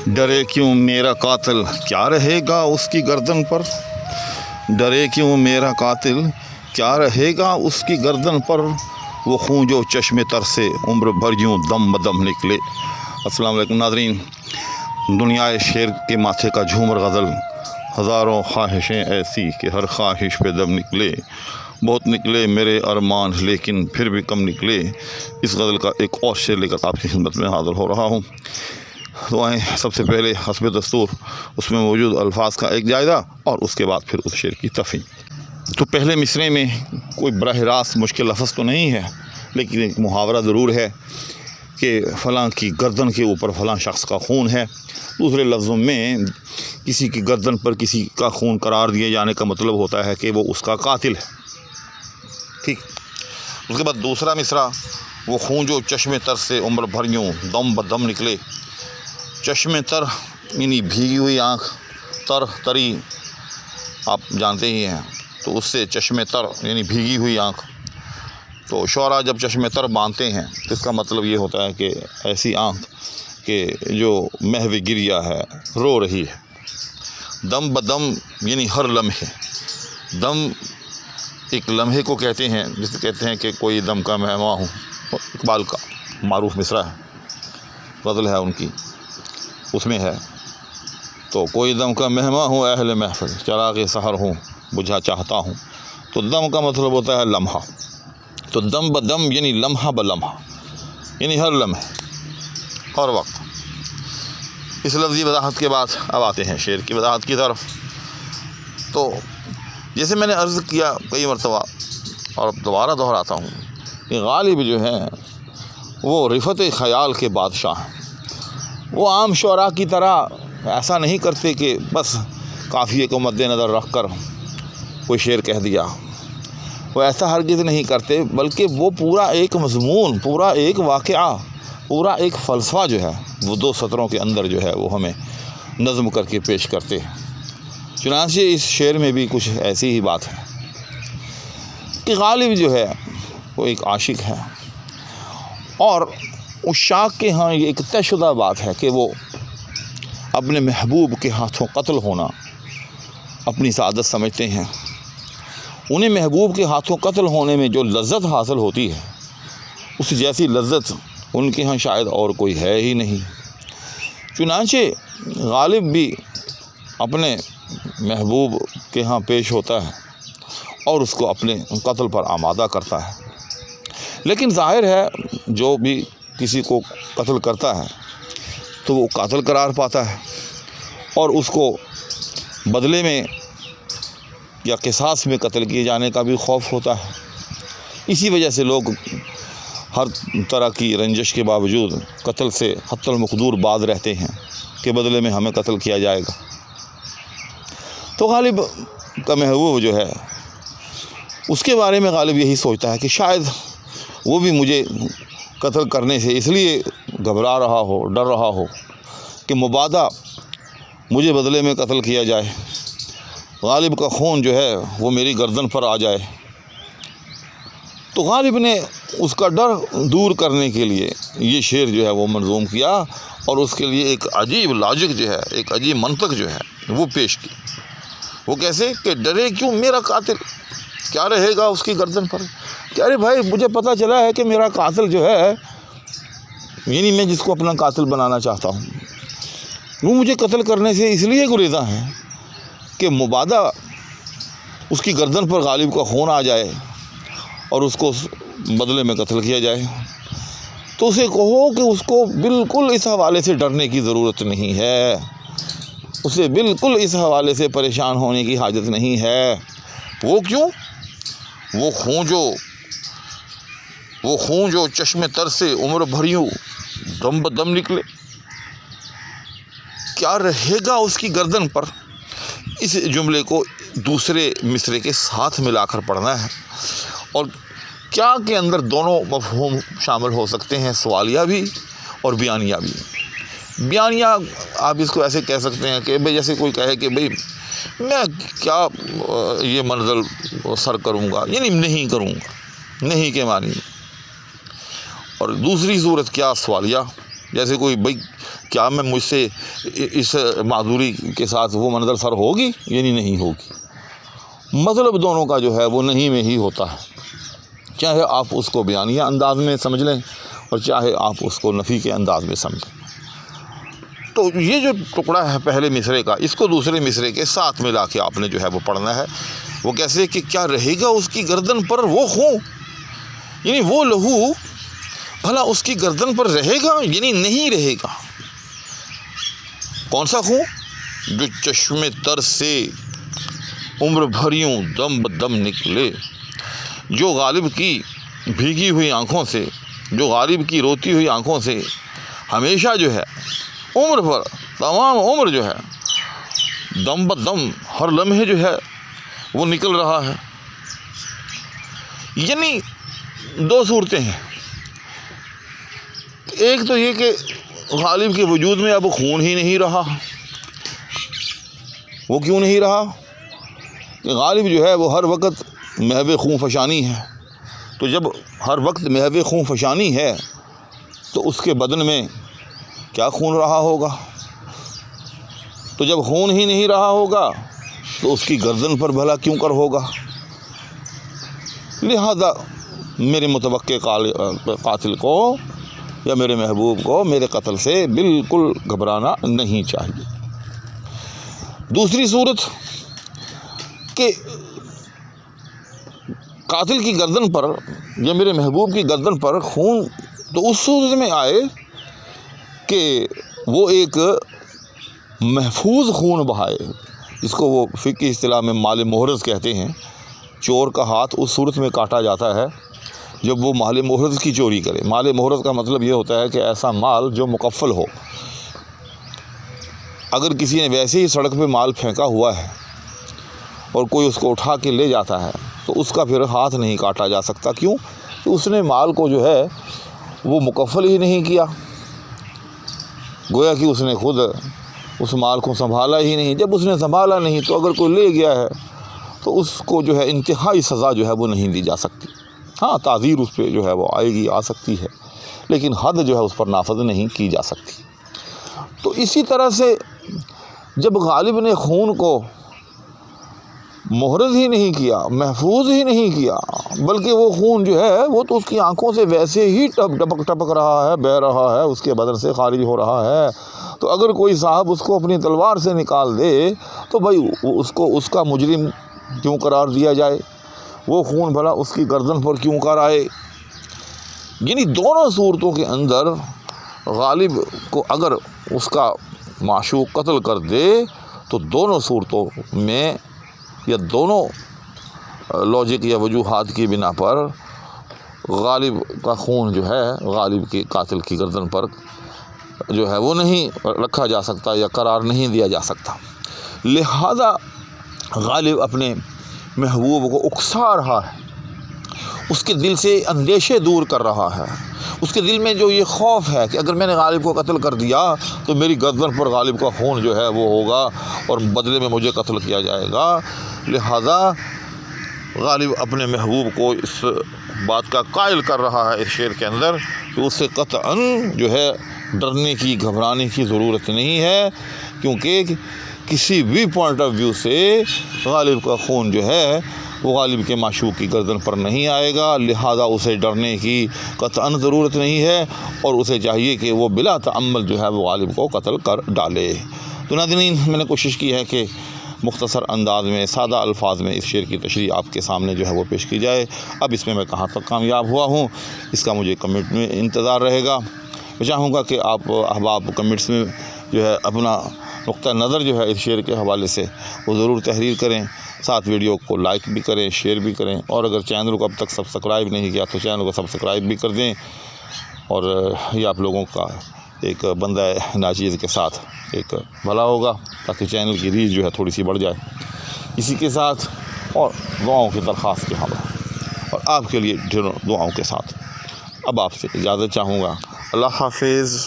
ڈرے کیوں میرا قاتل کیا رہے گا اس کی گردن پر، ڈرے کیوں میرا قاتل کیا رہے گا اس کی گردن پر، وہ خون جو چشم تر سے عمر بھر یوں دم بدم نکلے۔ السلام علیکم ناظرین، دنیا شعر کے ماتھے کا جھومر غزل، ہزاروں خواہشیں ایسی کہ ہر خواہش پہ دم نکلے، بہت نکلے میرے ارمان لیکن پھر بھی کم نکلے۔ اس غزل کا ایک اور شعر لے کر آپ کی خدمت میں حاضر ہو رہا ہوں۔ تو آئیں سب سے پہلے حسب دستور اس میں موجود الفاظ کا ایک جائزہ اور اس کے بعد پھر اس شعر کی تفہیم۔ تو پہلے مصرعے میں کوئی براہ راست مشکل لفظ تو نہیں ہے، لیکن ایک محاورہ ضرور ہے کہ فلاں کی گردن کے اوپر فلاں شخص کا خون ہے۔ دوسرے لفظوں میں کسی کی گردن پر کسی کا خون قرار دیے جانے کا مطلب ہوتا ہے کہ وہ اس کا قاتل ہے۔ ٹھیک، اس کے بعد دوسرا مصرع، وہ خون جو چشم تر سے عمر بھر یوں دم بدم نکلے۔ چشم تر یعنی بھیگی ہوئی آنکھ، تری آپ جانتے ہی ہیں، تو اس سے چشم تر یعنی بھیگی ہوئی آنکھ۔ تو شعراء جب چشم تر باندھتے ہیں تو اس کا مطلب یہ ہوتا ہے کہ ایسی آنکھ کہ جو محو گریہ ہے، رو رہی ہے۔ دم بدم یعنی ہر لمحے، دم ایک لمحے کو کہتے ہیں، جسے کہتے ہیں کہ کوئی دم کا مہماں ہوں، اقبال کا معروف مصرع ہے، غزل ہے ان کی، اس میں ہے تو کوئی دم کا مہماں ہوں اہل محفل، چراغ سحر ہوں بجھا چاہتا ہوں۔ تو دم کا مطلب ہوتا ہے لمحہ، تو دم بدم یعنی لمحہ بلمحہ، یعنی ہر لمحے، ہر وقت۔ اس لفظی وضاحت کے بعد اب آتے ہیں شعر کی وضاحت کی طرف۔ تو جیسے میں نے عرض کیا کئی مرتبہ اور اب دوبارہ دہراتا ہوں کہ غالب جو ہیں وہ رفت خیال کے بادشاہ ہیں۔ وہ عام شعراء کی طرح ایسا نہیں کرتے کہ بس قافیے کو مد نظر رکھ کر کوئی شعر کہہ دیا، وہ ایسا ہرگز نہیں کرتے، بلکہ وہ پورا ایک مضمون، پورا ایک واقعہ، پورا ایک فلسفہ جو ہے وہ دو سطروں کے اندر جو ہے وہ ہمیں نظم کر کے پیش کرتے ہیں۔ چنانچہ اس شعر میں بھی کچھ ایسی ہی بات ہے کہ غالب جو ہے وہ ایک عاشق ہے، اور عشاق کے ہاں یہ ایک طے شدہ بات ہے کہ وہ اپنے محبوب کے ہاتھوں قتل ہونا اپنی سعادت سمجھتے ہیں۔ انہیں محبوب کے ہاتھوں قتل ہونے میں جو لذت حاصل ہوتی ہے، اس جیسی لذت ان کے ہاں شاید اور کوئی ہے ہی نہیں۔ چنانچہ غالب بھی اپنے محبوب کے ہاں پیش ہوتا ہے اور اس کو اپنے قتل پر آمادہ کرتا ہے۔ لیکن ظاہر ہے جو بھی کسی کو قتل کرتا ہے تو وہ قاتل قرار پاتا ہے، اور اس کو بدلے میں یا قصاص میں قتل کیے جانے کا بھی خوف ہوتا ہے۔ اسی وجہ سے لوگ ہر طرح کی رنجش کے باوجود قتل سے حتی المقدور باز رہتے ہیں کہ بدلے میں ہمیں قتل کیا جائے گا۔ تو غالب کا محبوب جو ہے اس کے بارے میں غالب یہی سوچتا ہے کہ شاید وہ بھی مجھے قتل کرنے سے اس لیے گھبرا رہا ہو، ڈر رہا ہو کہ مبادا مجھے بدلے میں قتل کیا جائے، غالب کا خون جو ہے وہ میری گردن پر آ جائے۔ تو غالب نے اس کا ڈر دور کرنے کے لیے یہ شعر جو ہے وہ منظوم کیا، اور اس کے لیے ایک عجیب لاجک جو ہے، ایک عجیب منطق جو ہے وہ پیش کی۔ وہ کیسے کہ ڈرے کیوں میرا قاتل کیا رہے گا اس کی گردن پر، کہ ارے بھائی مجھے پتہ چلا ہے کہ میرا قاتل جو ہے، یعنی میں جس کو اپنا قاتل بنانا چاہتا ہوں، وہ مجھے قتل کرنے سے اس لیے گریزاں ہے کہ مبادا اس کی گردن پر غالب کا خون آ جائے اور اس کو بدلے میں قتل کیا جائے۔ تو اسے کہو کہ اس کو بالکل اس حوالے سے ڈرنے کی ضرورت نہیں ہے، اسے بالکل اس حوالے سے پریشان ہونے کی حاجت نہیں ہے۔ وہ کیوں؟ وہ خون جو چشم تر سے عمر بھر یوں دم بدم نکلے، کیا رہے گا اس کی گردن پر۔ اس جملے کو دوسرے مصرعے کے ساتھ ملا کر پڑھنا ہے، اور کیا کے اندر دونوں مفہوم شامل ہو سکتے ہیں، سوالیہ بھی اور بیانیہ بھی۔ بیانیہ آپ اس کو ایسے کہہ سکتے ہیں کہ بھئی جیسے کوئی کہے کہ بھئی میں کیا یہ منزل سر کروں گا، یعنی نہیں کروں گا، نہیں کے معنی۔ اور دوسری صورت کیا، سوالیہ، جیسے کوئی بھائی کیا میں مجھ سے اس معذوری کے ساتھ وہ منظر سر ہوگی، یعنی نہیں ہوگی۔ مطلب دونوں کا جو ہے وہ نہیں میں ہی ہوتا ہے، چاہے آپ اس کو بیانیہ انداز میں سمجھ لیں اور چاہے آپ اس کو نفی کے انداز میں سمجھیں۔ تو یہ جو ٹکڑا ہے پہلے مصرعے کا، اس کو دوسرے مصرعے کے ساتھ ملا کے آپ نے جو ہے وہ پڑھنا ہے۔ وہ کیسے کہ کیا رہے گا اس کی گردن پر وہ خون، یعنی وہ لہو بھلا اس کی گردن پر رہے گا، یعنی نہیں رہے گا۔ کون سا خون؟ جو چشم تر سے عمر بھریوں دم بدم نکلے، جو غالب کی بھیگی ہوئی آنکھوں سے، جو غالب کی روتی ہوئی آنکھوں سے ہمیشہ جو ہے عمر بھر، تمام عمر جو ہے دم بدم ہر لمحے جو ہے وہ نکل رہا ہے۔ یعنی دو صورتیں ہیں، ایک تو یہ کہ غالب کے وجود میں اب خون ہی نہیں رہا۔ وہ کیوں نہیں رہا؟ کہ غالب جو ہے وہ ہر وقت محو خون فشانی ہے، تو جب ہر وقت محو خون فشانی ہے تو اس کے بدن میں کیا خون رہا ہوگا؟ تو جب خون ہی نہیں رہا ہوگا تو اس کی گردن پر بھلا کیوں کر ہوگا؟ لہذا میرے متوقع قاتل کو یا میرے محبوب کو میرے قتل سے بالکل گھبرانا نہیں چاہیے۔ دوسری صورت کہ قاتل کی گردن پر یا میرے محبوب کی گردن پر خون تو اس صورت میں آئے کہ وہ ایک محفوظ خون بہائے، جس کو وہ فقہی اصطلاح میں مال محرز کہتے ہیں۔ چور کا ہاتھ اس صورت میں کاٹا جاتا ہے جب وہ مال محرز کی چوری کرے۔ مال محرز کا مطلب یہ ہوتا ہے کہ ایسا مال جو مکفل ہو۔ اگر کسی نے ویسے ہی سڑک پہ مال پھینکا ہوا ہے اور کوئی اس کو اٹھا کے لے جاتا ہے تو اس کا پھر ہاتھ نہیں کاٹا جا سکتا۔ کیوں؟ کہ اس نے مال کو جو ہے وہ مکفل ہی نہیں کیا، گویا کہ اس نے خود اس مال کو سنبھالا ہی نہیں۔ جب اس نے سنبھالا نہیں تو اگر کوئی لے گیا ہے تو اس کو جو ہے انتہائی سزا جو ہے وہ نہیں دی جا سکتی۔ ہاں، تعزیر اس پہ جو ہے وہ آئے گی، آ سکتی ہے، لیکن حد جو ہے اس پر نافذ نہیں کی جا سکتی۔ تو اسی طرح سے جب غالب نے خون کو محرز ہی نہیں کیا، محفوظ ہی نہیں کیا، بلکہ وہ خون جو ہے وہ تو اس کی آنکھوں سے ویسے ہی ٹپک رہا ہے، بہہ رہا ہے، اس کے بدن سے خارج ہو رہا ہے، تو اگر کوئی صاحب اس کو اپنی تلوار سے نکال دے تو بھائی اس کو اس کا مجرم کیوں قرار دیا جائے؟ وہ خون بھلا اس کی گردن پر کیوں کر آئے؟ یعنی دونوں صورتوں کے اندر غالب کو اگر اس کا معشوق قتل کر دے تو دونوں صورتوں میں یا دونوں لاجک یا وجوہات کی بنا پر غالب کا خون جو ہے غالب کے قاتل کی گردن پر جو ہے وہ نہیں رکھا جا سکتا یا قرار نہیں دیا جا سکتا۔ لہذا غالب اپنے محبوب کو اکسا رہا ہے، اس کے دل سے اندیشے دور کر رہا ہے، اس کے دل میں جو یہ خوف ہے کہ اگر میں نے غالب کو قتل کر دیا تو میری گردن پر غالب کا خون جو ہے وہ ہوگا اور بدلے میں مجھے قتل کیا جائے گا۔ لہذا غالب اپنے محبوب کو اس بات کا قائل کر رہا ہے اس شعر کے اندر کہ اس سے قطعاً جو ہے ڈرنے کی، گھبرانے کی ضرورت نہیں ہے، کیونکہ کسی بھی پوائنٹ آف ویو سے غالب کا خون جو ہے وہ غالب کے معشوق کی گردن پر نہیں آئے گا، لہذا اسے ڈرنے کی قطعاً ضرورت نہیں ہے اور اسے چاہیے کہ وہ بلا تعمل جو ہے وہ غالب کو قتل کر ڈالے۔ تو ناظرین، میں نے کوشش کی ہے کہ مختصر انداز میں، سادہ الفاظ میں اس شعر کی تشریح آپ کے سامنے جو ہے وہ پیش کی جائے۔ اب اس میں کہاں تک کامیاب ہوا ہوں اس کا مجھے کمنٹ میں انتظار رہے گا۔ میں چاہوں گا کہ آپ احباب کمنٹس میں جو ہے اپنا نقطہ نظر جو ہے اس شعر کے حوالے سے وہ ضرور تحریر کریں، ساتھ ویڈیو کو لائک بھی کریں، شیئر بھی کریں، اور اگر چینل کو اب تک سبسکرائب نہیں کیا تو چینل کو سبسکرائب بھی کر دیں، اور یہ آپ لوگوں کا ایک بندہ ناچیز کے ساتھ ایک بھلا ہوگا تاکہ چینل کی ریچ جو ہے تھوڑی سی بڑھ جائے۔ اسی کے ساتھ اور دعاؤں کی درخواست کے حوالے اور آپ کے لیے ڈھیروں دعاؤں کے ساتھ اب آپ سے اجازت چاہوں گا۔ اللہ حافظ۔